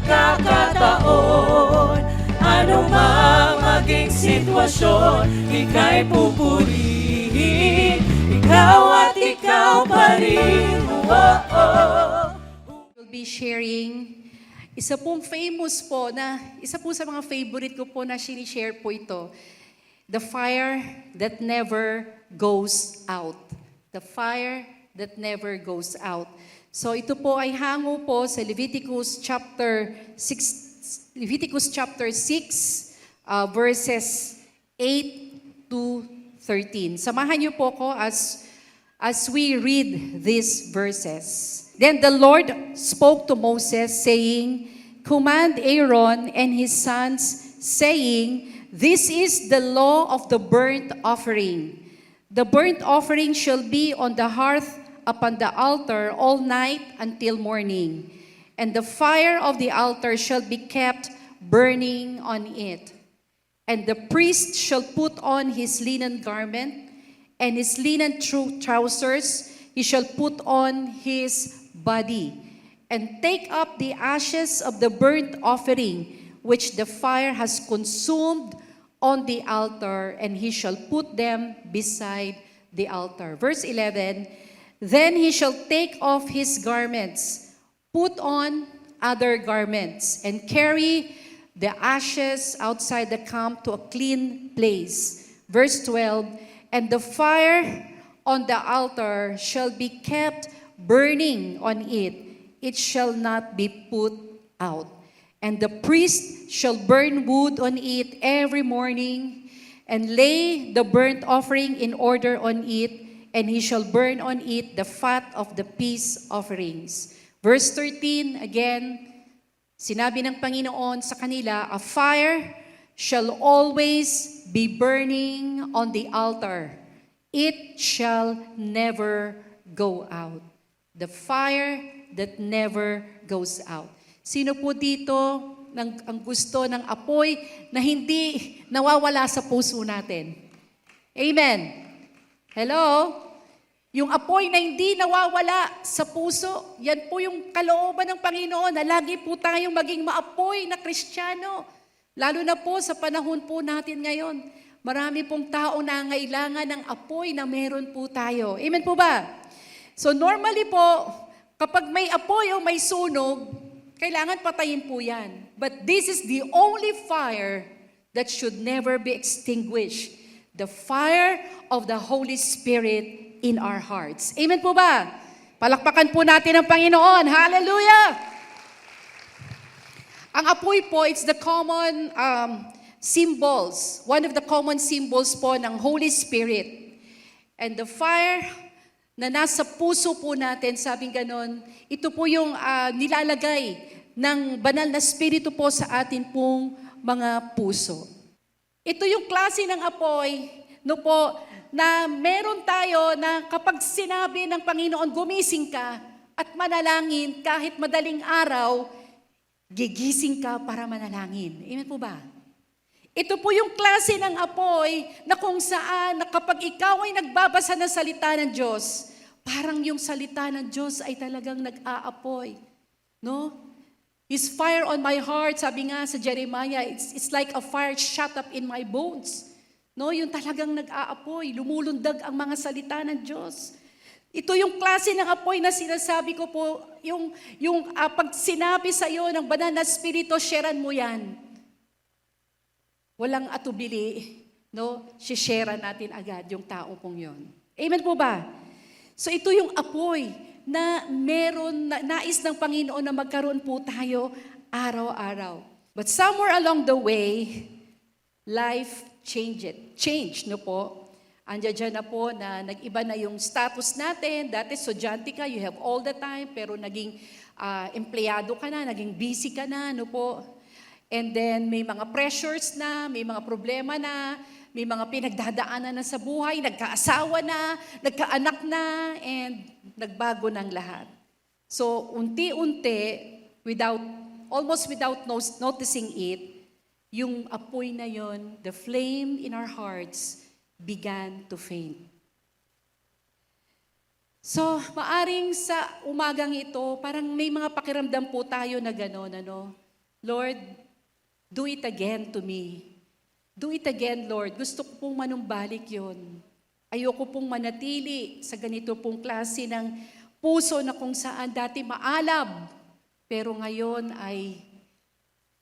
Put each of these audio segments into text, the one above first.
pagkakataon, anumang maging sitwasyon, ika'y pupurihin, ikaw at ikaw pa rin. We'll be sharing isa pong famous po na, isa po sa mga favorite ko po na sinishare po ito. The fire that never goes out. The fire that never goes out. So ito po ay hango po sa Leviticus chapter 6, verses 8 to 13. Samahan niyo po ko as we read these verses. Then the Lord spoke to Moses, saying, Command Aaron and his sons, saying, This is the law of the burnt offering. The burnt offering shall be on the hearth upon the altar all night until morning. And the fire of the altar shall be kept burning on it. And the priest shall put on his linen garment, and his linen trousers he shall put on his body, and take up the ashes of the burnt offering, which the fire has consumed on the altar, and he shall put them beside the altar. Verse 11, Then he shall take off his garments, put on other garments, and carry the ashes outside the camp to a clean place. Verse 12, And the fire on the altar shall be kept burning on it, it shall not be put out. And the priest shall burn wood on it every morning, and lay the burnt offering in order on it, and he shall burn on it the fat of the peace offerings. Verse 13, again, sinabi ng Panginoon sa kanila, A fire shall always be burning on the altar. It shall never go out. The fire that never goes out. Sino po dito ang gusto ng apoy na hindi nawawala sa puso natin? Amen. Hello? Yung apoy na hindi nawawala sa puso, yan po yung kalooban ng Panginoon na lagi po tayong maging maapoy na Kristiyano. Lalo na po sa panahon po natin ngayon. Marami pong tao na ngailangan ng apoy na meron po tayo. Amen po ba? So normally po, kapag may apoy o may sunog, kailangan patayin po yan. But this is the only fire that should never be extinguished. The fire of the Holy Spirit in our hearts. Amen po ba? Palakpakan po natin ang Panginoon. Hallelujah! Ang apoy po, it's the common symbols. One of the common symbols po ng Holy Spirit. And the fire na nasa puso po natin, sabing ganon, ito po yung nilalagay ng banal na Espiritu po sa atin pong mga puso. Ito yung klase ng apoy, no po, na meron tayo na kapag sinabi ng Panginoon, gumising ka at manalangin kahit madaling araw, gigising ka para manalangin. Amen po ba? Ito po yung klase ng apoy na kung saan na kapag ikaw ay nagbabasa ng salita ng Diyos, parang yung salita ng Diyos ay talagang nag-aapoy. No? His fire on my heart, sabi nga sa Jeremiah, it's like a fire shut up in my bones. No? Yung talagang nag-aapoy, lumulundag ang mga salita ng Diyos. Ito yung klase ng apoy na sinasabi ko po, pag sinabi sa iyo ng banal na Espiritu, sharean mo yan. Walang atubili, no? Share natin agad yung tao pong yon. Amen po ba? So ito yung apoy na nais ng Panginoon na magkaroon po tayo araw-araw. But somewhere along the way, life changed, no po? Andiyan na po na nag-iba na yung status natin. Dati estudyante ka, you have all the time, pero naging empleyado ka na, naging busy ka na, no po? And then may mga pressures na, may mga problema na, may mga pinagdadaanan na sa buhay, nagkaasawa na, nagkaanak na, and nagbago ng lahat. So unti-unti, almost without noticing it, yung apoy na yon, the flame in our hearts began to fade. So maaring sa umagang ito, parang may mga pakiramdam po tayo na gano'n, ano? Lord, do it again to me. Do it again, Lord. Gusto ko pong manumbalik yun. Ayoko pong manatili sa ganito pong klase ng puso na kung saan dati maalab, pero ngayon ay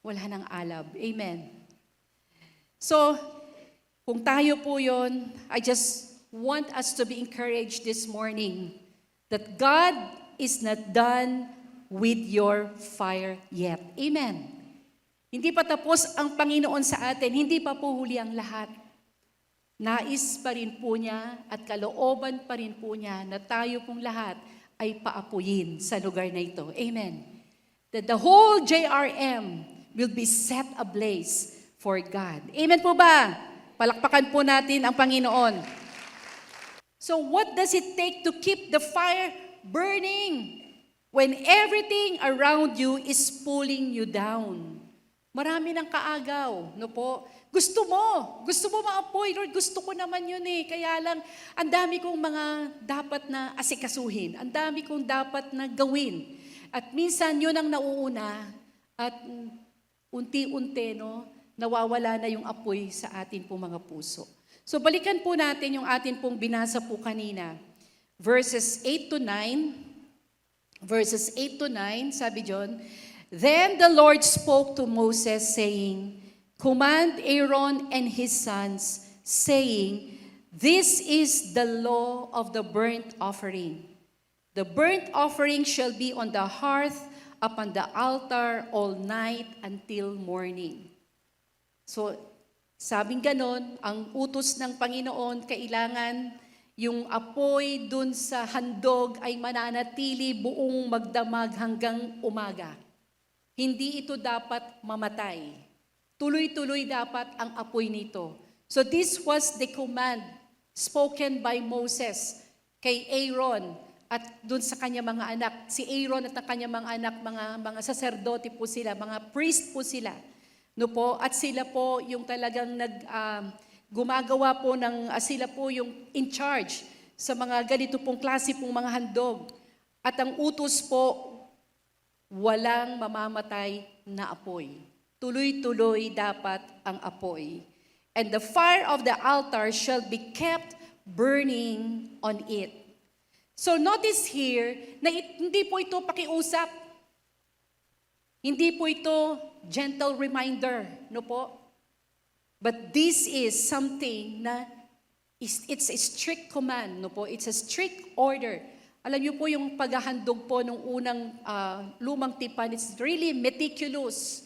wala nang alab. Amen. So, kung tayo po yun, I just want us to be encouraged this morning that God is not done with your fire yet. Amen. Hindi pa tapos ang Panginoon sa atin, hindi pa po huli ang lahat. Nais pa rin po niya at kalooban pa rin po niya na tayo pong lahat ay paapuyin sa lugar na ito. Amen. That the whole JRM will be set ablaze for God. Amen po ba? Palakpakan po natin ang Panginoon. So what does it take to keep the fire burning when everything around you is pulling you down? Marami ng kaagaw, no po? Gusto mo maapoy, Lord, gusto ko naman yun eh. Kaya lang, ang dami kong mga dapat na asikasuhin. Ang dami kong dapat na gawin. At minsan yun ang nauuna at unti-unti, no, nawawala na yung apoy sa atin pong mga puso. So balikan po natin yung atin pong binasa po kanina. Verses 8 to 9. Verses 8 to 9, sabi John, Then the Lord spoke to Moses, saying, Command Aaron and his sons, saying, This is the law of the burnt offering. The burnt offering shall be on the hearth upon the altar all night until morning. So, sabing ganon, ang utos ng Panginoon, kailangan yung apoy dun sa handog ay mananatili buong magdamag hanggang umaga. Hindi ito dapat mamatay. Tuloy-tuloy dapat ang apoy nito. So this was the command spoken by Moses kay Aaron at dun sa kanyang mga anak. Si Aaron at ang kanyang mga anak, mga saserdote po sila, mga priest po sila. No po? At sila po yung talagang gumagawa po sila po yung in charge sa mga ganito pong klase pong mga handog. At ang utos po, walang mamamatay na apoy. Tuloy-tuloy dapat ang apoy. And the fire of the altar shall be kept burning on it. So notice here na hindi po ito pakiusap. Hindi po ito gentle reminder, no po? But this is something na it's a strict command, no po? It's a strict order. Alam niyo po yung paghahandog po nung unang lumang tipan, it's really meticulous.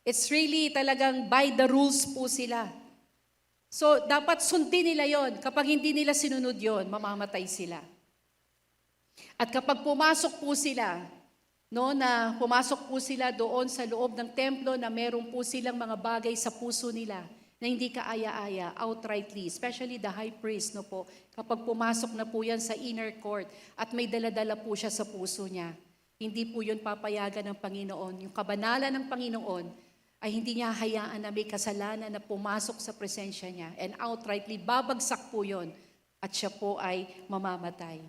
It's really talagang by the rules po sila. So dapat sundin nila yon. Kapag hindi nila sinunod yon, mamamatay sila. At kapag pumasok po sila, pumasok po sila doon sa loob ng templo na meron po silang mga bagay sa puso nila na hindi kaaya-aya, outrightly, especially the high priest, no po, kapag pumasok na po yan sa inner court at may dala-dala po siya sa puso niya, hindi po yun papayagan ng Panginoon. Yung kabanalan ng Panginoon ay hindi niya hayaan na may kasalanan na pumasok sa presensya niya and outrightly, babagsak po yun at siya po ay mamamatay.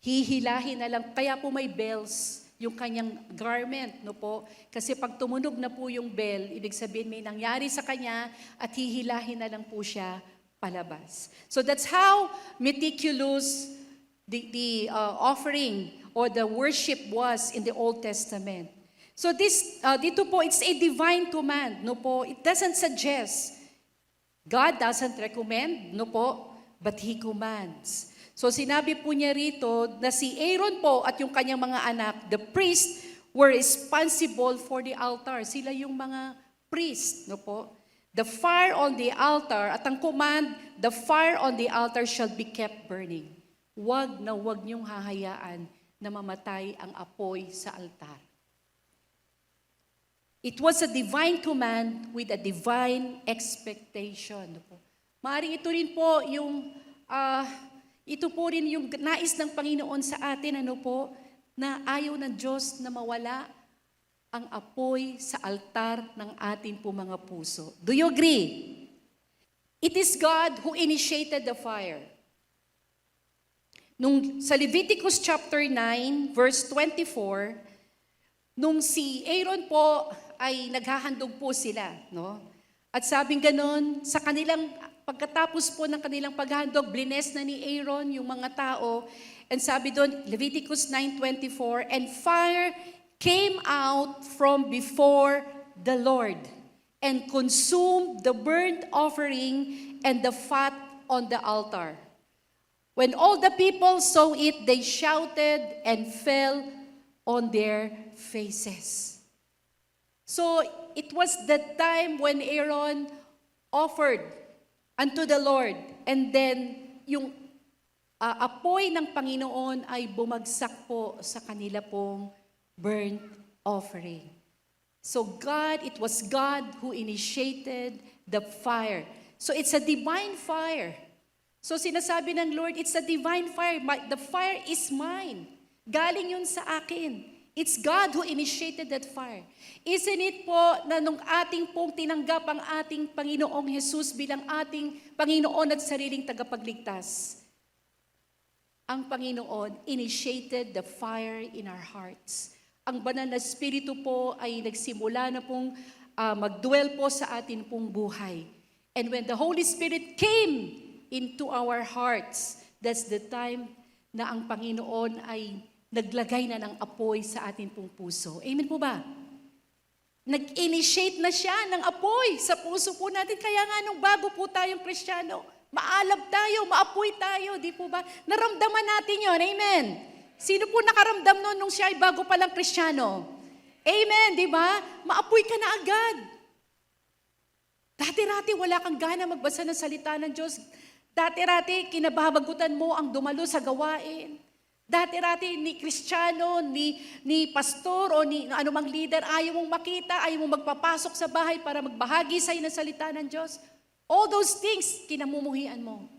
Hihilahin na lang, kaya po may bells, yung kanyang garment, no po? Kasi pag tumunog na po yung bell, ibig sabihin may nangyari sa kanya at hihilahin na lang po siya palabas. So that's how meticulous the offering or the worship was in the Old Testament. So dito po, it's a divine command, no po? It doesn't suggest. God doesn't recommend, no po? But He commands. So sinabi po niya rito na si Aaron po at yung kanyang mga anak, the priests, were responsible for the altar. Sila yung mga priest, no po? The fire on the altar, at ang command, the fire on the altar shall be kept burning. Huwag niyong hahayaan na mamatay ang apoy sa altar. It was a divine command with a divine expectation. No po? Maaaring ito rin po yung ito po rin yung nais ng Panginoon sa atin, na ayaw ng Diyos na mawala ang apoy sa altar ng ating po mga puso. Do you agree? It is God who initiated the fire. Sa Leviticus chapter 9, verse 24, nung si Aaron po ay naghahandog po sila, no? At sabing ganon, sa kanilang, pagkatapos po ng kanilang paghandog, blines na ni Aaron yung mga tao, and sabi doon, Leviticus 9:24, and fire came out from before the Lord, and consumed the burnt offering and the fat on the altar. When all the people saw it, they shouted and fell on their faces. So, it was the time when Aaron offered unto the Lord. And then, yung apoy ng Panginoon ay bumagsak po sa kanila pong burnt offering. So it was God who initiated the fire. So it's a divine fire. So sinasabi ng Lord, it's a divine fire. The fire is mine. Galing yun sa akin. It's God who initiated that fire. Isn't it po na nung ating pong tinanggap ang ating Panginoong Jesus bilang ating Panginoon at sariling tagapagligtas, ang Panginoon initiated the fire in our hearts. Ang banal na Espiritu po ay nagsimula na pong mag-dwell po sa atin pong buhay. And when the Holy Spirit came into our hearts, that's the time na ang Panginoon ay naglagay na ng apoy sa atin pong puso. Amen po ba? Nag-initiate na siya ng apoy sa puso po natin. Kaya nga nung bago po tayong Kristiyano, maalab tayo, maapoy tayo, di po ba? Naramdaman natin yon. Amen. Sino po nakaramdam nun nung siya ay bago palang Kristiyano? Amen, di ba? Maapoy ka na agad. Dati-rati wala kang gana magbasa ng salita ng Diyos. Dati-rati kinababagutan mo ang dumalo sa gawain. Dati-rati ni Kristiyano, ni pastor o ni anumang leader, ayaw mong makita, ayaw mong magpapasok sa bahay para magbahagi sa'yo ng salita ng Diyos. All those things, kinamumuhian mo.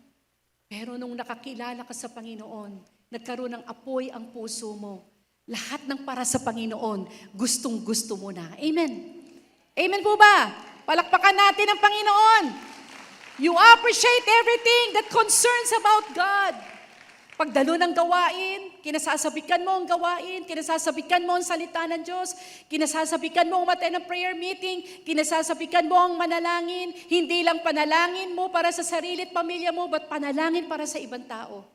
Pero nung nakakilala ka sa Panginoon, nagkaroon ng apoy ang puso mo. Lahat ng para sa Panginoon, gustong-gusto mo na. Amen. Amen po ba? Palakpakan natin ang Panginoon. You appreciate everything that concerns about God. Pagdalo ng gawain, kinasasabikan mo ang gawain, kinasasabikan mo ang salita ng Diyos, kinasasabikan mo ang attend ng prayer meeting, kinasasabikan mo ang manalangin, hindi lang panalangin mo para sa sarili at pamilya mo, but panalangin para sa ibang tao.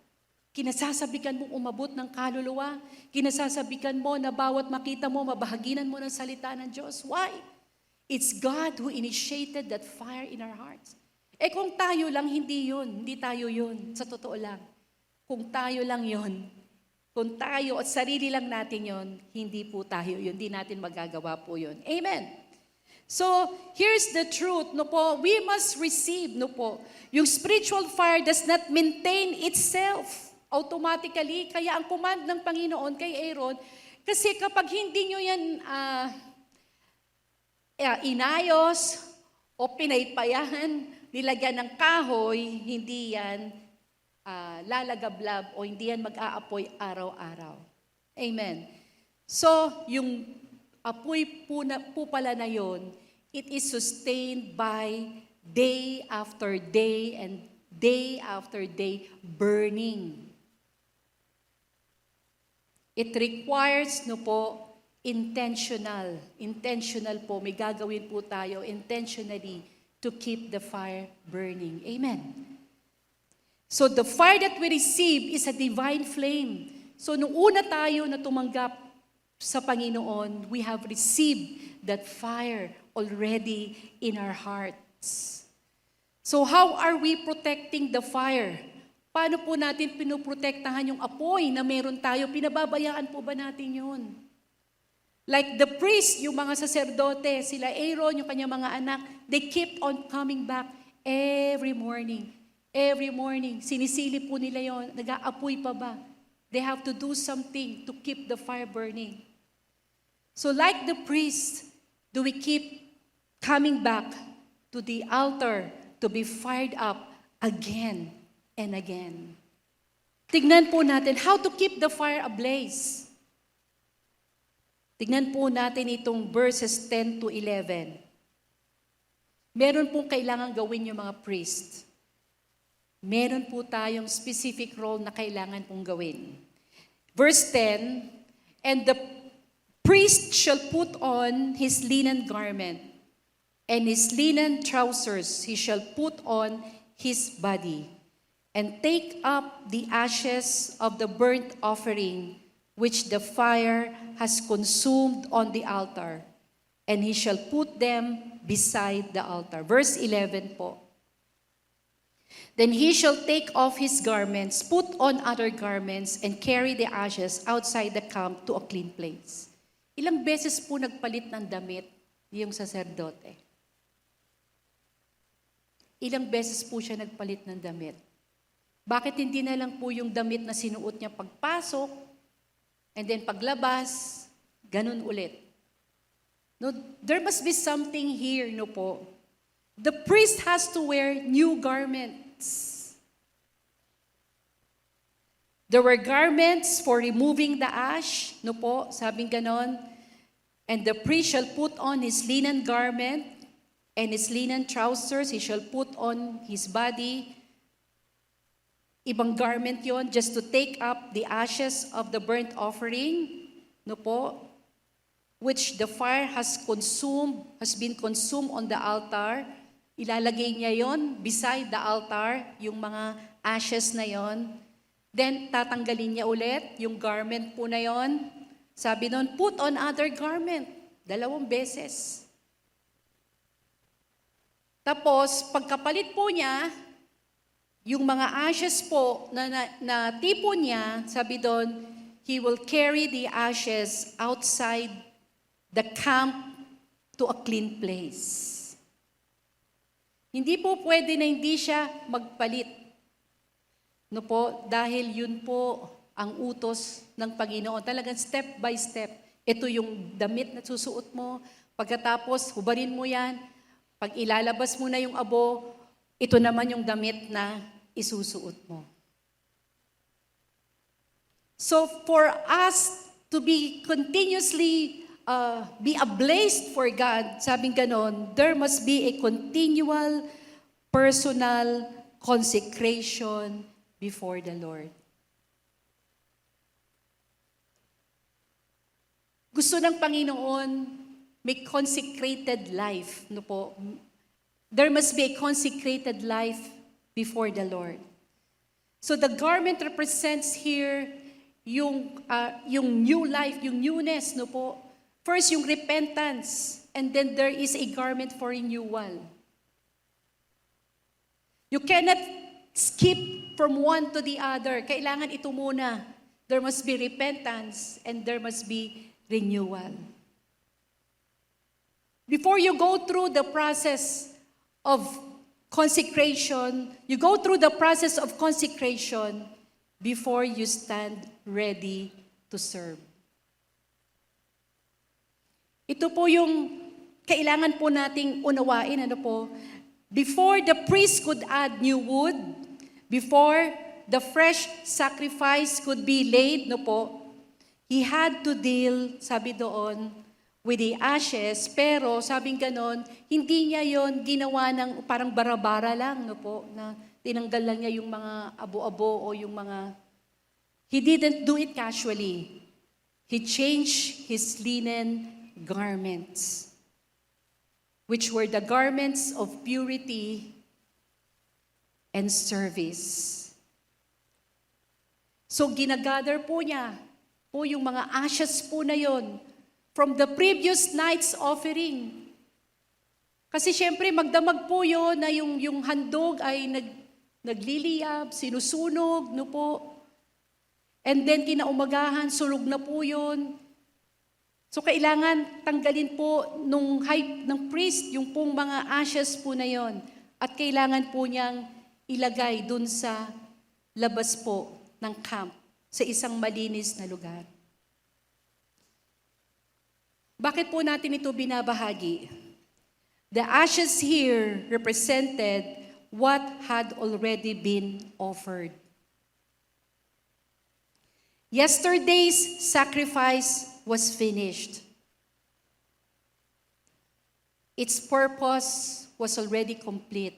Kinasasabikan mo umabot ng kaluluwa, kinasasabikan mo na bawat makita mo, mabahaginan mo ng salita ng Diyos. Why? It's God who initiated that fire in our hearts. Kung tayo lang, hindi yun. Hindi tayo yun. Sa totoo lang. Kung tayo lang yun, kung tayo at sarili lang natin yun, hindi po tayo yun. Hindi natin magagawa po yun. Amen. So, here's the truth, no po. We must receive, no po. Yung spiritual fire does not maintain itself automatically. Kaya ang command ng Panginoon kay Aaron, kasi kapag hindi nyo yan inayos o pinaypayan, nilagyan ng kahoy, hindi yan lalagablab o hindi yan mag-aapoy araw-araw. Amen. So, yung apoy po pala na yon, it is sustained by day after day and day after day burning. It requires, no po, intentional po, may gagawin po tayo intentionally to keep the fire burning. Amen. So the fire that we receive is a divine flame. So nung una tayo na tumanggap sa Panginoon, we have received that fire already in our hearts. So how are we protecting the fire? Paano po natin pinoprotektahan yung apoy na meron tayo? Pinababayaan po ba natin yun? Like the priest, yung mga saserdote, sila Aaron, yung kanyang mga anak, they keep on coming back every morning. Every morning, sinisilip po nila yon, nag-aapoy pa ba? They have to do something to keep the fire burning. So like the priest, do we keep coming back to the altar to be fired up again and again? Tignan po natin how to keep the fire ablaze. Tignan po natin itong verses 10 to 11. Meron pong kailangan gawin yung mga priest. Meron po tayong specific role na kailangan pong gawin. Verse 10, and the priest shall put on his linen garment, and his linen trousers he shall put on his body, and take up the ashes of the burnt offering which the fire has consumed on the altar, and he shall put them beside the altar. Verse 11 po. Then he shall take off his garments, put on other garments, and carry the ashes outside the camp to a clean place. Ilang beses po nagpalit ng damit yung saserdote? Ilang beses po siya nagpalit ng damit? Bakit hindi na lang po yung damit na sinuot niya pagpasok, and then paglabas, ganun ulit? No, there must be something here, no po. The priest has to wear new garments. There were garments for removing the ash, no po, sabing ganon. And the priest shall put on his linen garment, and his linen trousers he shall put on his body. Ibang garment yon, just to take up the ashes of the burnt offering, no po, which the fire has been consumed on the altar. Ilalagay niya yon beside the altar, yung mga ashes na yon. Then, tatanggalin niya ulit yung garment po na yon. Sabi nun, put on other garment. 2 beses. Tapos, pagkapalit po niya, yung mga ashes po na tipon niya, sabi doon, he will carry the ashes outside the camp to a clean place. Hindi po pwede na hindi siya magpalit. No po, dahil yun po ang utos ng Panginoon. Talagang step by step. Ito yung damit na susuot mo. Pagkatapos, hubarin mo yan. Pag ilalabas mo na yung abo, ito naman yung damit na isusuot mo. So for us to be continuously be ablaze for God, sabing ganon, there must be a continual personal consecration before the Lord. Gusto ng Panginoon may consecrated life, no po? There must be a consecrated life before the Lord. So the garment represents here yung new life, yung newness, no po? First, yung repentance, and then there is a garment for renewal. You cannot skip from one to the other. Kailangan ito muna. There must be repentance, and there must be renewal. Before you go through the process of consecration, you go through the process of consecration before you stand ready to serve. Ito po yung kailangan po nating unawain, ano po? Before the priest could add new wood, before the fresh sacrifice could be laid, no po? He had to deal, sabi doon, with the ashes, pero sabing ganon, hindi niya yon ginawa ng parang barabara lang, no po? Na tinanggal lang niya yung mga abo-abo o yung mga... He didn't do it casually. He changed his linen garments, which were the garments of purity and service. So ginagather po niya po yung mga ashes po na yon from the previous night's offering. Kasi syempre magdamag po yon na yung handog ay nagliliyab, sinusunog, no po. And then kinaumagahan, sulog na po yon. So kailangan tanggalin po ng priest yung pong mga ashes po na yon. At kailangan po niyang ilagay dun sa labas po ng camp, sa isang malinis na lugar. Bakit po natin ito binabahagi? The ashes here represented what had already been offered. Yesterday's sacrifice was finished. Its purpose was already complete.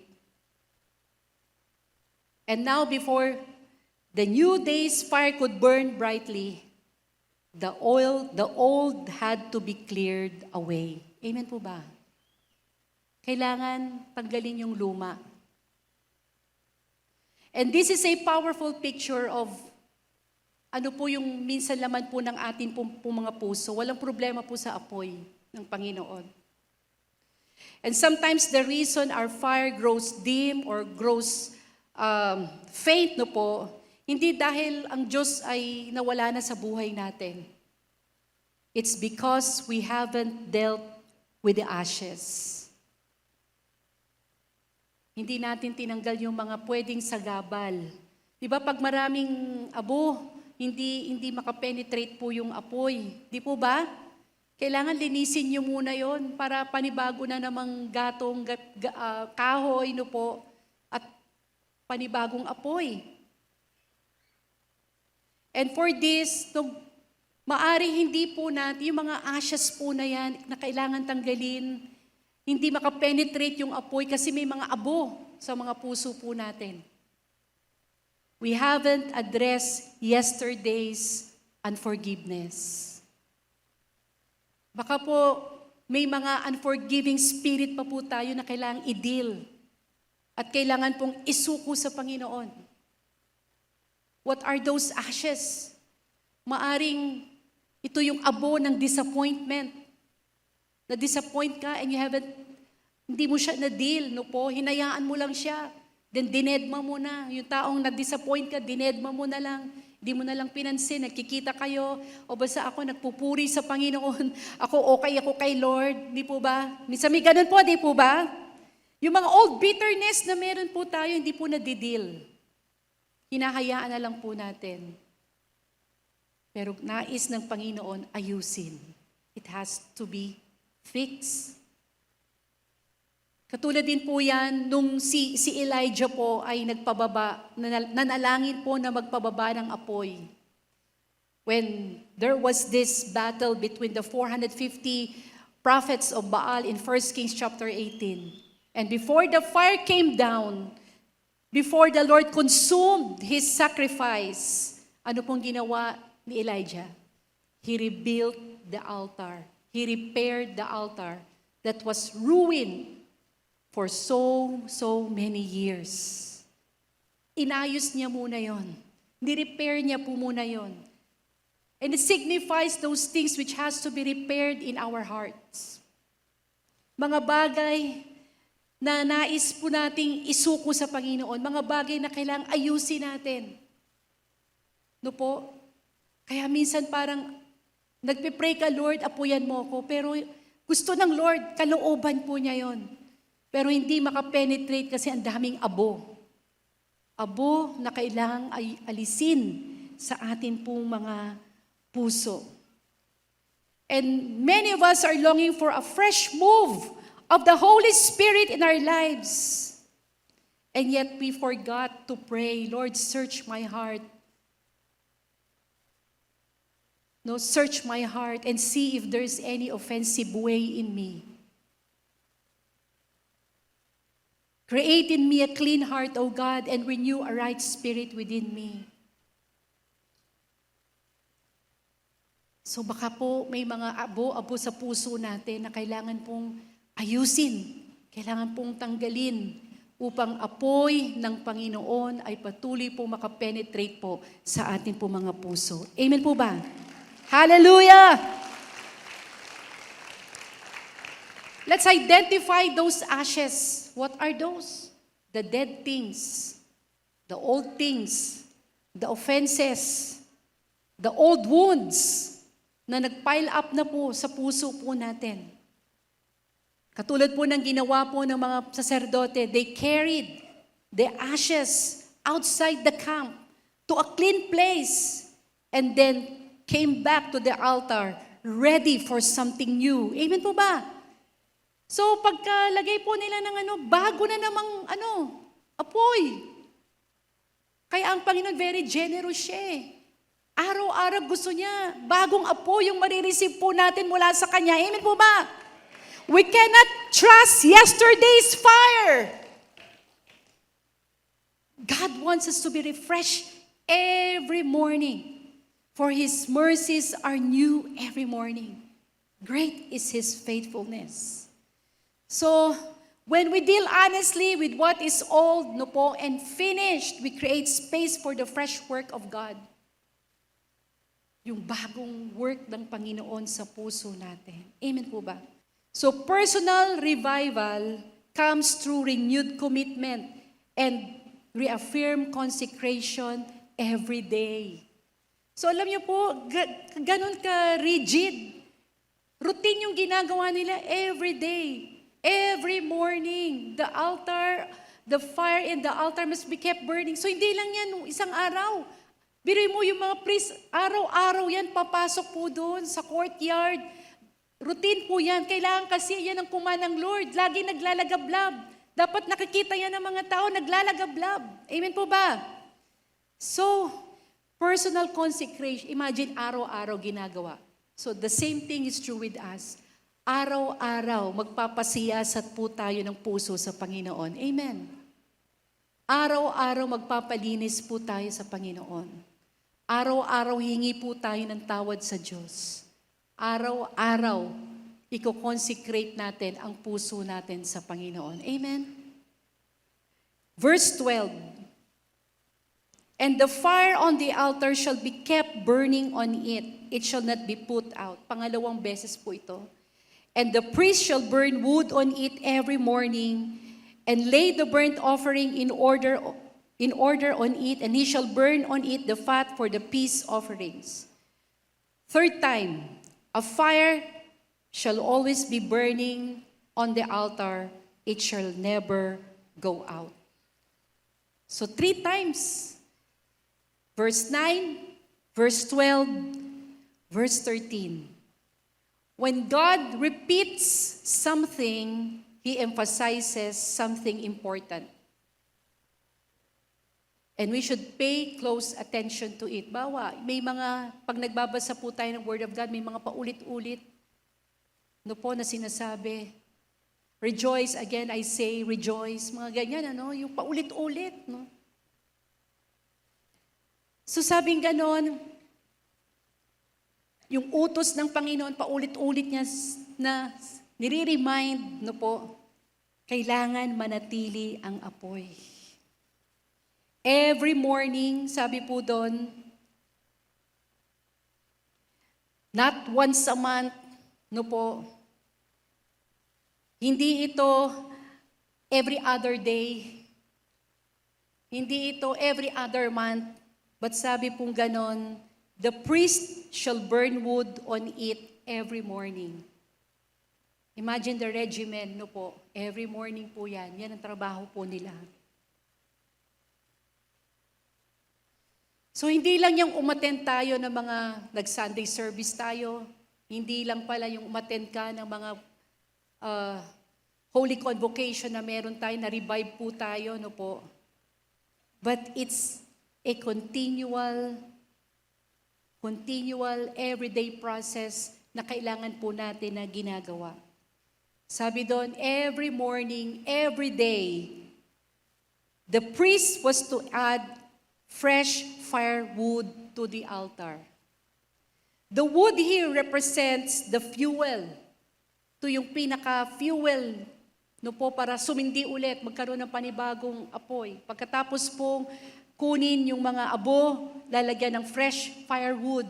And now before the new day's fire could burn brightly, the old had to be cleared away. Amen po ba? Kailangan tanggalin yung luma. And this is a powerful picture of ano po yung minsan laman po ng ating po mga puso. Walang problema po sa apoy ng Panginoon. And sometimes the reason our fire grows dim or grows faint no po, hindi dahil ang Diyos ay nawala na sa buhay natin. It's because we haven't dealt with the ashes. Hindi natin tinanggal yung mga pwedeng sagabal. Di ba pag maraming abo, hindi makapenetrate po yung apoy. Di po ba? Kailangan linisin nyo muna yon para panibago na namang gatong kahoy no po at panibagong apoy. And for this, maari hindi po natin, yung mga ashes po na yan na kailangan tanggalin, hindi makapenetrate yung apoy kasi may mga abo sa mga puso po natin. We haven't addressed yesterday's unforgiveness. Baka po may mga unforgiving spirit pa po tayo na kailangang i-deal at kailangan pong isuko sa Panginoon. What are those ashes? Maaring ito yung abo ng disappointment. Na-disappoint ka and hindi mo siya na-deal, no po? Hinayaan mo lang siya. Then dinedma mo na. Yung taong na-disappoint ka, dinedma mo na lang. Hindi mo na lang pinansin, nagkikita kayo, o basta ako nagpupuri sa Panginoon, ako kay Lord, di po ba? Minsan may ganun po, di po ba? Yung mga old bitterness na meron po tayo, hindi po na-deal. Hinahayaan na lang po natin. Pero nais ng Panginoon ayusin. It has to be fixed. Katulad din po yan, nung si Elijah po ay nagpababa, nanalangin po na magpababa ng apoy. When there was this battle between the 450 prophets of Baal in 1 Kings chapter 18. And before the fire came down, before the Lord consumed His sacrifice, ano pong ginawa ni Elijah? He rebuilt the altar. He repaired the altar that was ruined for so many years. Inayos niya muna yon. Ni-repair niya po muna yon. And it signifies those things which has to be repaired in our hearts. Mga bagay na nais po nating isuko sa Panginoon, mga bagay na kailangang ayusin natin. No po? Kaya minsan parang nagpe-pray ka, Lord, apuyan mo ako. Pero gusto ng Lord, kalooban po niya yon. Pero hindi makapenetrate kasi ang daming abo. Abo na kailangang alisin sa atin pong mga puso. And many of us are longing for a fresh move of the Holy Spirit in our lives. And yet we forgot to pray, Lord, search my heart. No, search my heart and see if there's any offensive way in me. Create in me a clean heart, O God, and renew a right spirit within me. So baka po may mga abo sa puso natin na kailangan pong ayusin, kailangan pong tanggalin upang apoy ng Panginoon ay patuloy pong makapenetrate po sa ating po mga puso. Amen po ba? Hallelujah! Let's identify those ashes. What are those? The dead things, the old things, the offenses, the old wounds na nag-pile up na po sa puso po natin. Katulad po ng ginawa po ng mga saserdote, they carried the ashes outside the camp to a clean place and then came back to the altar ready for something new. Amen po ba? So pagkalagay po nila ng bago na namang apoy. Kaya ang Panginoon very generous siya eh. Araw-araw gusto niya, bagong apoy yung marireceive po natin mula sa Kanya. Amen po ba? We cannot trust yesterday's fire. God wants us to be refreshed every morning. For His mercies are new every morning. Great is His faithfulness. So, when we deal honestly with what is old, no po, and finished, we create space for the fresh work of God. Yung bagong work ng Panginoon sa puso natin. Amen po ba? So, personal revival comes through renewed commitment and reaffirm consecration every day. So alam niyo po, ganun ka-rigid. Routine yung ginagawa nila every day, every morning. The altar, the fire in the altar must be kept burning. So hindi lang yan isang araw. Biruin mo yung mga priest, araw-araw yan, papasok po doon sa courtyard. Routine po yan. Kailangan kasi yan ang kuma ng Lord. Lagi naglalagablab. Dapat nakikita yan ng mga tao, naglalagablab. Amen po ba? So, personal consecration, imagine araw-araw ginagawa. So, the same thing is true with us. Araw-araw, magpapasiyasat po tayo ng puso sa Panginoon. Amen. Araw-araw, magpapalinis po tayo sa Panginoon. Araw-araw, hingi po tayo ng tawad sa Diyos. Araw-araw, i-consecrate natin ang puso natin sa Panginoon. Amen? Verse 12, and the fire on the altar shall be kept burning on it. It shall not be put out. Pangalawang beses po ito. And the priest shall burn wood on it every morning and lay the burnt offering in order on it, and he shall burn on it the fat for the peace offerings. Third time, a fire shall always be burning on the altar. It shall never go out. So 3 times. Verse 9, verse 12, verse 13. When God repeats something, He emphasizes something important. And we should pay close attention to it. May mga, pag nagbabasa po tayo ng Word of God, may mga paulit-ulit na sinasabi. Rejoice, again I say, rejoice. Mga ganyan, yung paulit-ulit. So sabing ganon, yung utos ng Panginoon, paulit-ulit niya na nire-remind, kailangan manatili ang apoy. Every morning, sabi po doon, not once a month, hindi ito every other day, hindi ito every other month, but sabi pong ganon, the priest shall burn wood on it every morning. Imagine the regimen, every morning po yan. Yan ang trabaho po nila. So hindi lang yung umattend tayo ng mga nag-Sunday service tayo, hindi lang pala yung umattend ka ng mga holy convocation na meron tayo, na-revive po tayo, But it's a continual, everyday process na kailangan po natin na ginagawa. Sabi doon, every morning, every day, the priest was to add fresh firewood to the altar. The wood here represents the fuel. Ito yung pinaka-fuel para sumindi ulit, magkaroon ng panibagong apoy. Pagkatapos pong kunin yung mga abo, lalagyan ng fresh firewood.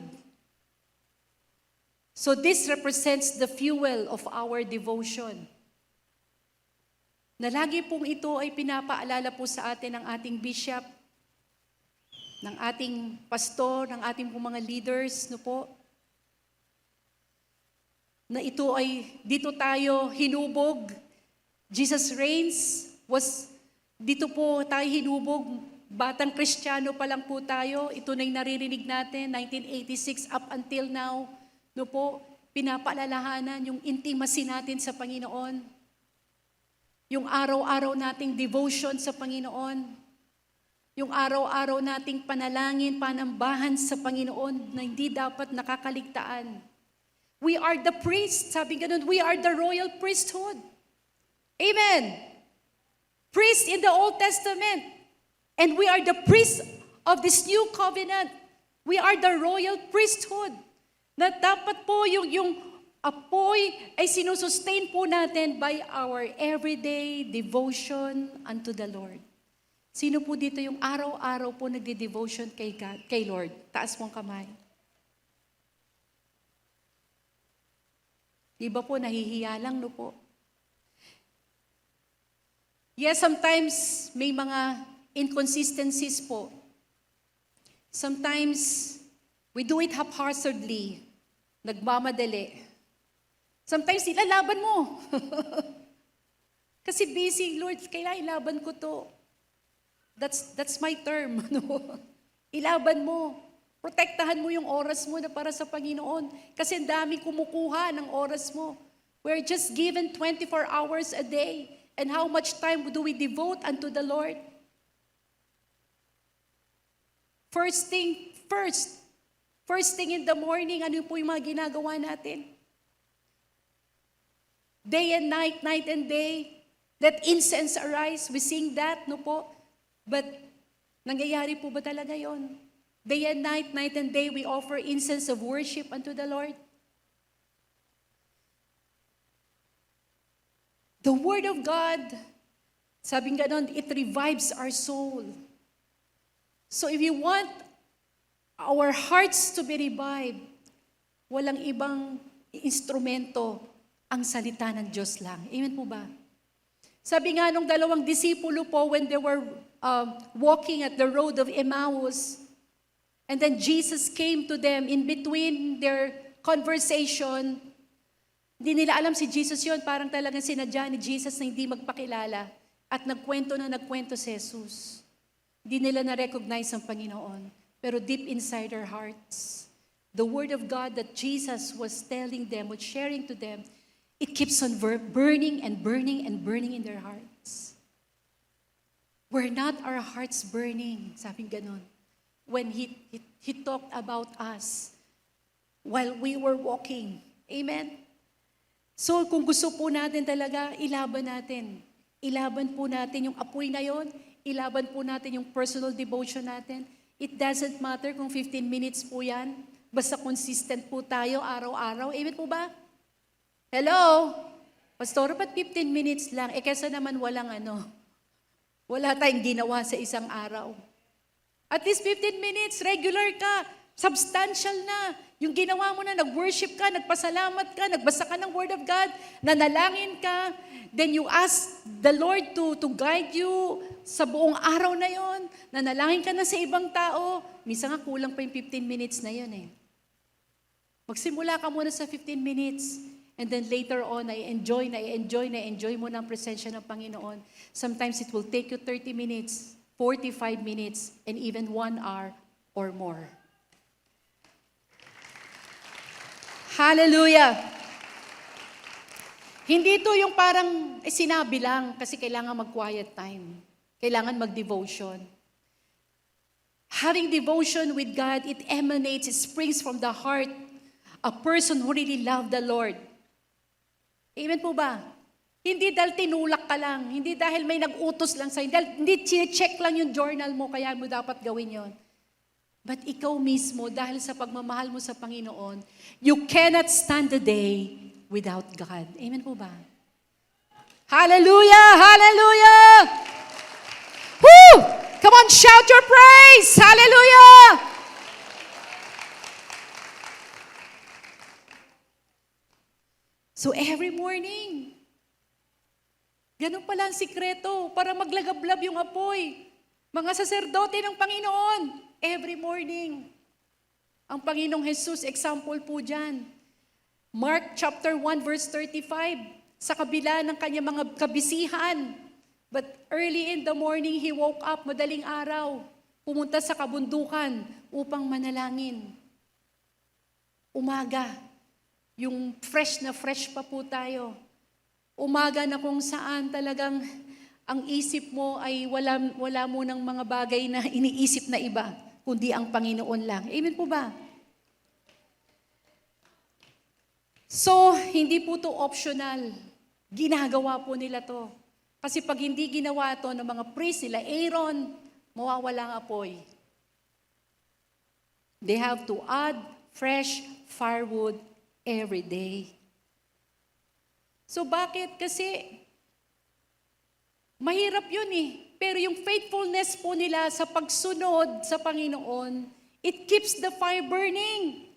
So this represents the fuel of our devotion. Na lagi pong ito ay pinapaalala po sa atin ng ating bishop, ng ating pastor, ng ating pong mga leaders, na ito ay dito tayo hinubog. Jesus reigns dito po tayo hinubog. Batang Kristiyano pa lang po tayo. Ito na yung naririnig natin, 1986 up until now. Pinapaalalahanan yung intimacy natin sa Panginoon. Yung araw-araw nating devotion sa Panginoon. Yung araw-araw nating panalangin, panambahan sa Panginoon na hindi dapat nakakaligtaan. We are the priests. Sabi ganun, we are the royal priesthood. Amen. Priests in the Old Testament. And we are the priests of this new covenant. We are the royal priesthood. Na dapat po yung apoy ay sinusustain po natin by our everyday devotion unto the Lord. Sino po dito yung araw-araw po nagde-devotion kay God, kay Lord? Taas mong kamay. Iba po, nahihiya lang, no po? Yes, sometimes may mga inconsistencies po. Sometimes we do it haphazardly, nagmamadali. Sometimes ilalaban mo. Kasi busy, Lord, kailangan ilaban ko to. That's my term. Ilaban mo. Protektahan mo yung oras mo na para sa Panginoon. Kasi ang dami kumukuha ng oras mo. We're just given 24 hours a day. And how much time do we devote unto the Lord? First thing in the morning, ano po yung mga ginagawa natin? Day and night, night and day. Let incense arise. We sing that, no po? But, nangyayari po ba talaga yon? Day and night, night and day, we offer incense of worship unto the Lord. The Word of God, sabi nga nun, it revives our soul. So if you want our hearts to be revived, walang ibang instrumento, ang salita ng Diyos lang. Amen po ba? Sabi nga nung dalawang disipulo po when they were walking at the road of Emmaus, and then Jesus came to them in between their conversation. Hindi nila alam si Jesus yon, parang talagang sinadya ni Jesus na hindi magpakilala at nagkwento si Jesus. Hindi nila na-recognize ang Panginoon. Pero deep inside their hearts, the Word of God that Jesus was telling them, was sharing to them, it keeps on burning and burning and burning in their hearts. Were not our hearts burning? Sabi ganon. When He talked about us while we were walking. Amen? So kung gusto po natin talaga, ilaban natin. Ilaban po natin yung apoy na yon. Ilaban po natin yung personal devotion natin. It doesn't matter kung 15 minutes po yan. Basta consistent po tayo araw-araw. Amen po ba? Hello? Pastor, ba't 15 minutes lang? Kesa naman wala tayong ginawa sa isang araw. At least 15 minutes, regular ka, substantial na. Yung ginawa mo na, nag-worship ka, nagpasalamat ka, nagbasa ka ng Word of God, nanalangin ka, then you ask the Lord to guide you sa buong araw na yon. Nanalangin ka na sa ibang tao. Minsan nga kulang pa yung 15 minutes na yon eh. Magsimula ka muna sa 15 minutes. And then later on, na-enjoy mo ng presensya ng Panginoon. Sometimes it will take you 30 minutes, 45 minutes, and even 1 hour or more. Hallelujah! Hindi ito yung parang sinabi lang kasi kailangan mag-quiet time. Kailangan mag-devotion. Having devotion with God, it emanates, it springs from the heart. A person who really loved the Lord. Amen po ba? Hindi dahil tinulak ka lang, hindi dahil may nag-utos lang sa'yo, hindi check lang yung journal mo, kaya mo dapat gawin yon. But ikaw mismo, dahil sa pagmamahal mo sa Panginoon, you cannot stand the day without God. Amen po ba? Hallelujah! Hallelujah! Woo! Come on, shout your praise! Hallelujah! So every morning, ganun pala ang sikreto para maglagablab yung apoy. Mga saserdote ng Panginoon, every morning. Ang Panginoong Jesus, example po dyan. Mark chapter 1 verse 35, sa kabila ng kanyang mga kabisihan. But early in the morning, he woke up, madaling araw, pumunta sa kabundukan upang manalangin. Umaga. Yung fresh na fresh pa po tayo. Umaga na kung saan talagang ang isip mo ay wala mo ng mga bagay na iniisip na iba, kundi ang Panginoon lang. Amen po ba? So, hindi po to optional. Ginagawa po nila to. Kasi pag hindi ginawa to ng mga priest nila, Aaron, mawawala ang apoy. They have to add fresh firewood every day. So bakit? Kasi mahirap yun eh. Pero yung faithfulness po nila sa pagsunod sa Panginoon, it keeps the fire burning.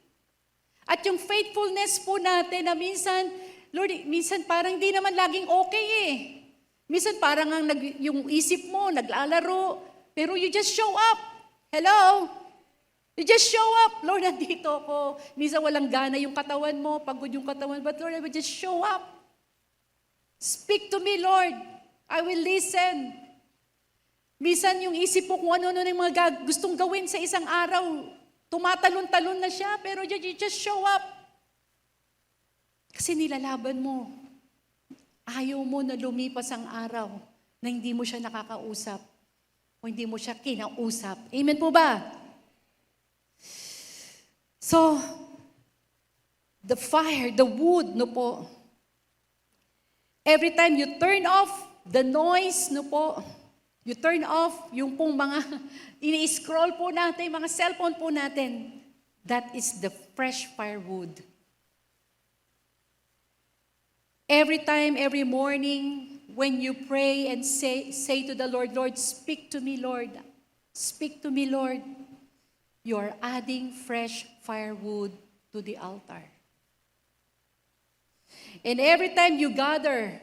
At yung faithfulness po natin na minsan, Lord, minsan parang di naman laging okay eh. Minsan parang yung isip mo, naglalaro, pero you just show up. Hello? You just show up. Lord, nandito ako. Minsan walang gana yung katawan mo, pagod yung katawan, but Lord, I will just show up. Speak to me, Lord. I will listen. Minsan yung isip mo kung ano-ano yung mga gustong gawin sa isang araw, tumatalon-talon na siya, pero you just show up. Kasi nilalaban mo. Ayaw mo na lumipas ang araw na hindi mo siya nakakausap o hindi mo siya kinausap. Amen po ba? So, the fire, the wood, no po. Every time you turn off the noise, no po, you turn off yung pong mga ini-scroll po natin, mga cellphone po natin, that is the fresh firewood. Every time, every morning, when you pray and say to the Lord, Lord, speak to me, Lord. Speak to me, Lord. You are adding fresh firewood to the altar. And every time you gather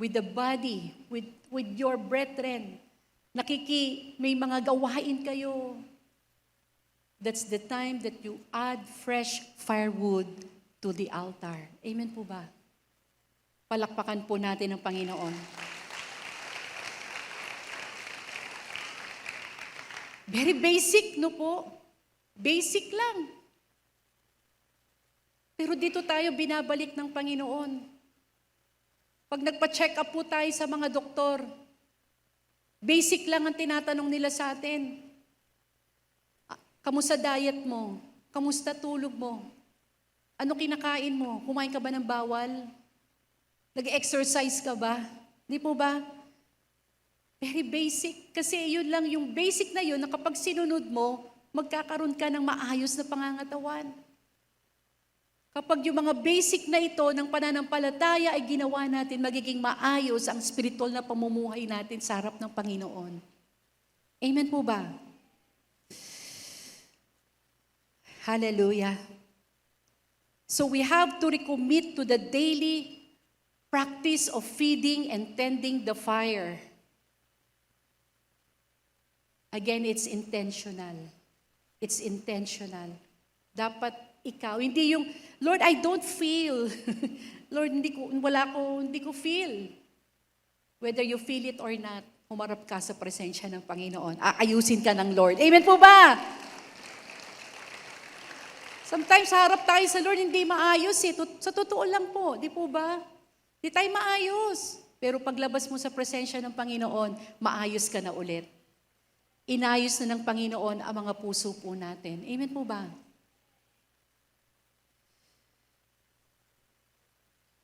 with the body, with your brethren, may mga gawain kayo. That's the time that you add fresh firewood to the altar. Amen po ba? Palakpakan po natin ang Panginoon. Very basic, no po? Basic lang. Pero dito tayo binabalik ng Panginoon. Pag nagpa-check up po tayo sa mga doktor, basic lang ang tinatanong nila sa atin. Kamusta diet mo? Kamusta tulog mo? Ano kinakain mo? Kumain ka ba ng bawal? Nag-exercise ka ba? Di po ba? Very basic. Kasi yun lang, yung basic na yun, na kapag sinunod mo, magkakaroon ka ng maayos na pangangatawan. Kapag yung mga basic na ito ng pananampalataya ay ginawa natin, magiging maayos ang spiritual na pamumuhay natin sa harap ng Panginoon. Amen po ba? Hallelujah. So we have to recommit to the daily practice of feeding and tending the fire. Again, it's intentional. It's intentional. Dapat ikaw, hindi yung, Lord, I don't feel. Lord, hindi ko feel. Whether you feel it or not, humarap ka sa presensya ng Panginoon. Aayusin ka ng Lord. Amen po ba? Sometimes harap tayo sa Lord, hindi maayos eh. Sa totoo lang po, di po ba? Di tayo maayos. Pero paglabas mo sa presensya ng Panginoon, maayos ka na ulit. Inayos na ng Panginoon ang mga puso po natin. Amen po ba?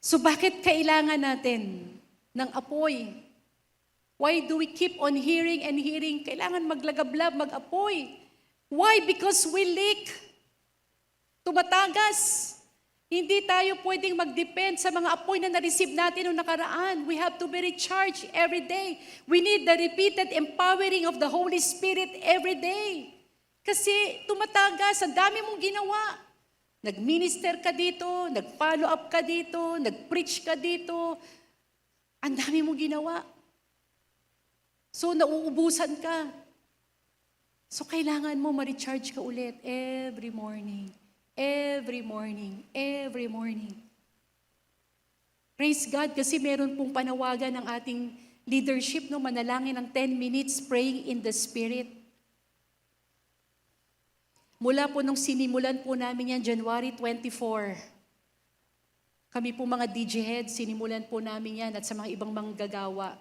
So bakit kailangan natin ng apoy? Why do we keep on hearing and hearing? Kailangan maglagablab, mag-apoy. Why? Because we leak. Tumatagas. Hindi tayo pwedeng mag-depend sa mga apoy na na-receive natin noong nakaraan. We have to be recharged every day. We need the repeated empowering of the Holy Spirit every day. Kasi tumatagas, ang dami mong ginawa. Nag-minister ka dito, nag-follow up ka dito, nag-preach ka dito. Ang dami mong ginawa. So nauubusan ka. So kailangan mo ma-recharge ka ulit every morning. Every morning, every morning. Praise God kasi meron pong panawagan ng ating leadership, no, manalangin ng 10 minutes praying in the Spirit. Mula po nung sinimulan po namin yan, January 24. Kami po mga DJ heads, sinimulan po namin yan at sa mga ibang manggagawa.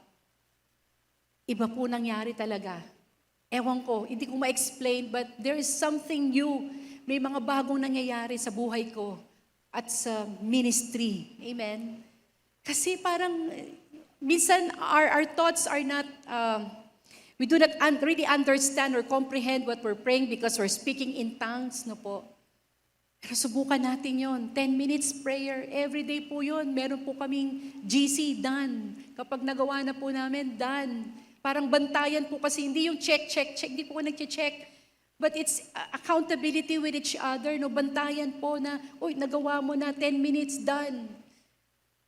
Iba po nangyari talaga. Ewan ko, hindi ko ma-explain, but there is something new. May mga bagong nangyayari sa buhay ko at sa ministry. Amen? Kasi parang, minsan our thoughts are not, We do not really understand or comprehend what we're praying because we're speaking in tongues, no po. Pero subukan natin yon. 10 minutes prayer, everyday po yon. Meron po kaming GC, done. Kapag nagawa na po namin, done. Parang bantayan po kasi, hindi yung check, hindi po nag-check. But it's accountability with each other, no? Bantayan po na, uy, nagawa mo na, 10 minutes, done.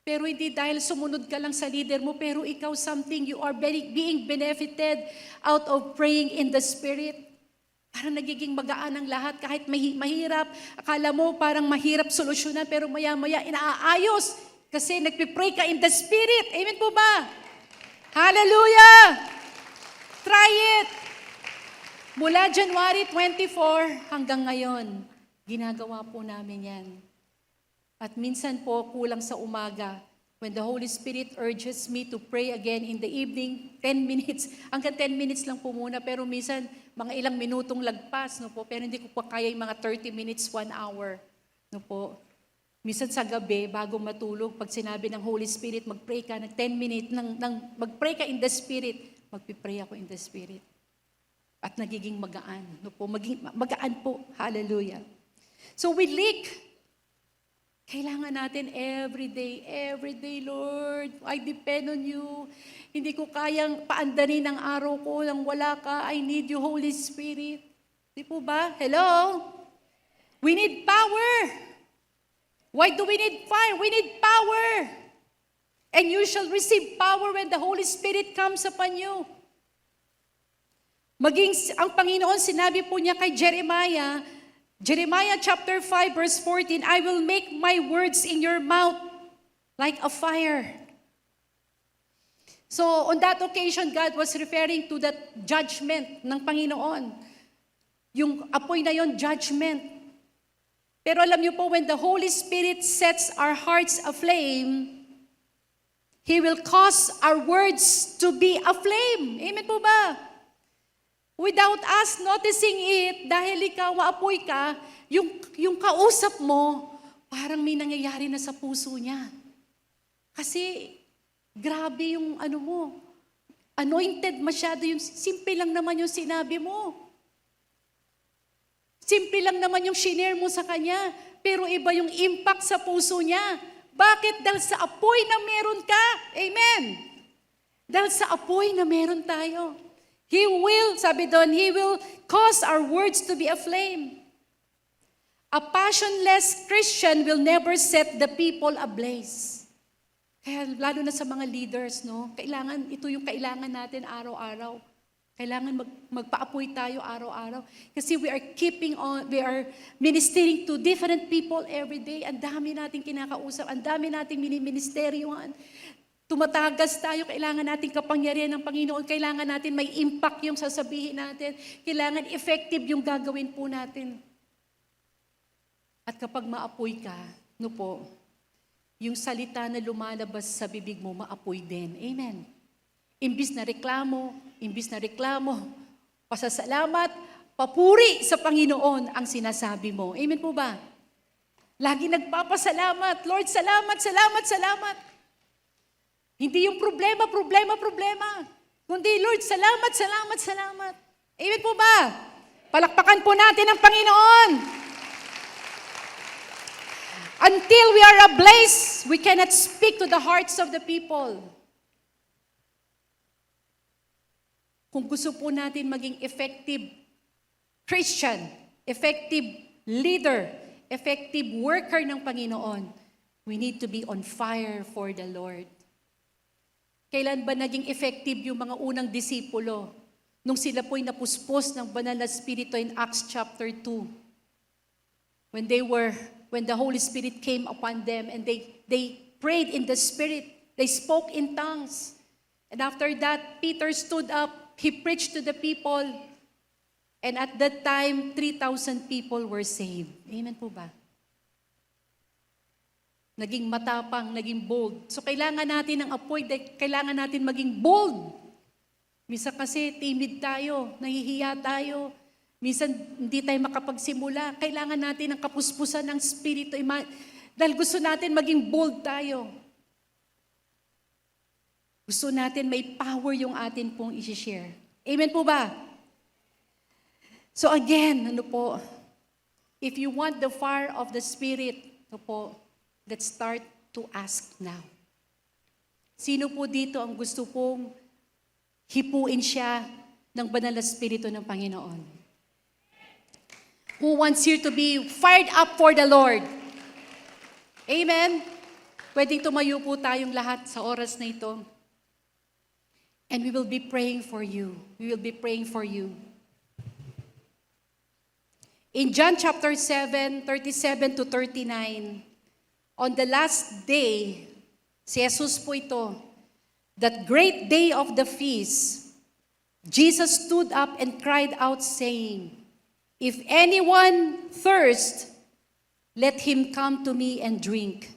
Pero hindi dahil sumunod ka lang sa leader mo, pero ikaw something, you are being benefited out of praying in the Spirit. Parang nagiging magaan ang lahat, kahit mahirap. Akala mo parang mahirap solusyonan, pero maya-maya inaayos. Kasi nagpipray ka in the Spirit. Amen po ba? Hallelujah! Try it! Mula January 24 hanggang ngayon, ginagawa po namin yan. At minsan po, kulang sa umaga, when the Holy Spirit urges me to pray again in the evening, 10 minutes, hanggang 10 minutes lang po muna, pero minsan, mga ilang minutong lagpas, no po, pero hindi ko pa kaya yung mga 30 minutes, 1 hour, no po. Minsan sa gabi, bago matulog, pag sinabi ng Holy Spirit, mag-pray ka ng 10 minutes, mag-pray ka in the Spirit, magpipray ako in the Spirit. At nagiging magaan, no po, magaan po, hallelujah. So we leak. Kailangan natin every day, Lord, I depend on you. Hindi ko kayang paandarin ang araw ko nang wala ka. I need you, Holy Spirit. Di po ba? Hello? We need power. Why do we need fire? We need power. And you shall receive power when the Holy Spirit comes upon you. Ang Panginoon, sinabi po niya kay Jeremiah chapter 5 verse 14, I will make my words in your mouth like a fire. So on that occasion, God was referring to that judgment ng Panginoon. Yung apoy na yon, judgment. Pero alam niyo po, when the Holy Spirit sets our hearts aflame, He will cause our words to be aflame. Amen po ba? Without us noticing it, dahil ikaw maapoy ka, yung kausap mo, parang may nangyayari na sa puso niya. Kasi, grabe yung ano mo, anointed masyado yung, simple lang naman yung sinabi mo. Simple lang naman yung shinare mo sa kanya, pero iba yung impact sa puso niya. Bakit? Dahil sa apoy na meron ka. Amen. Dahil sa apoy na meron tayo. He will, sabi doon, He will cause our words to be aflame. A passionless Christian will never set the people ablaze. Kaya lalo na sa mga leaders, no? Ito yung kailangan natin araw-araw. Kailangan magpaapoy tayo araw-araw. Kasi we are ministering to different people every day. Ang dami nating kinakausap, ang dami nating miniministeryuhan. Tumatagas tayo, kailangan natin kapangyarihan ng Panginoon, kailangan natin may impact yung sasabihin natin, kailangan effective yung gagawin po natin. At kapag maapoy ka, no po, yung salita na lumalabas sa bibig mo, maapoy din. Amen. Imbis na reklamo, pasasalamat, papuri sa Panginoon ang sinasabi mo. Amen po ba? Lagi nagpapasalamat, Lord, salamat, salamat, salamat. Hindi yung problema. Kundi, Lord, salamat, salamat, salamat. Amen po ba? Palakpakan po natin ang Panginoon. Until we are ablaze, we cannot speak to the hearts of the people. Kung gusto po natin maging effective Christian, effective leader, effective worker ng Panginoon, we need to be on fire for the Lord. Kailan ba naging effective yung mga unang disipulo? Nung sila po'y napuspos ng banal na Espiritu in Acts chapter 2. When the Holy Spirit came upon them and they prayed in the Spirit, they spoke in tongues. And after that, Peter stood up, he preached to the people, and at that time, 3,000 people were saved. Amen po ba? Naging matapang, naging bold. So kailangan natin ng apoy, kailangan natin maging bold. Minsan kasi timid tayo, nahihiya tayo. Minsan hindi tayo makapagsimula. Kailangan natin ng kapuspusan ng Espiritu. Dahil gusto natin maging bold tayo. Gusto natin may power yung atin pong i-share. Amen po ba? So again, ano po, if you want the fire of the Spirit, ano po, let's start to ask now. Sino po dito ang gusto pong hipuin siya ng banal na Espiritu ng Panginoon? Who wants here to be fired up for the Lord? Amen? Pwedeng tumayo po tayong lahat sa oras na ito. And we will be praying for you. We will be praying for you. In John chapter 7, 37 to 39, on the last day, si Jesus po ito, that great day of the feast, Jesus stood up and cried out saying, "If anyone thirst, let him come to me and drink.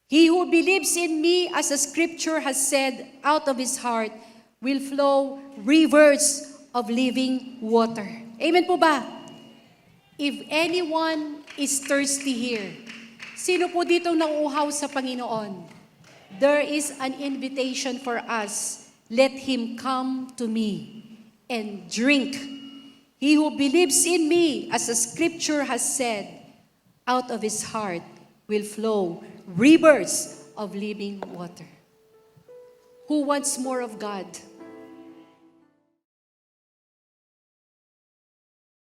He who believes in me, as the scripture has said, out of his heart will flow rivers of living water." Amen po ba? If anyone is thirsty here, sino po dito nauuhaw sa Panginoon? There is an invitation for us. Let him come to me and drink. He who believes in me, as the scripture has said, out of his heart will flow rivers of living water. Who wants more of God?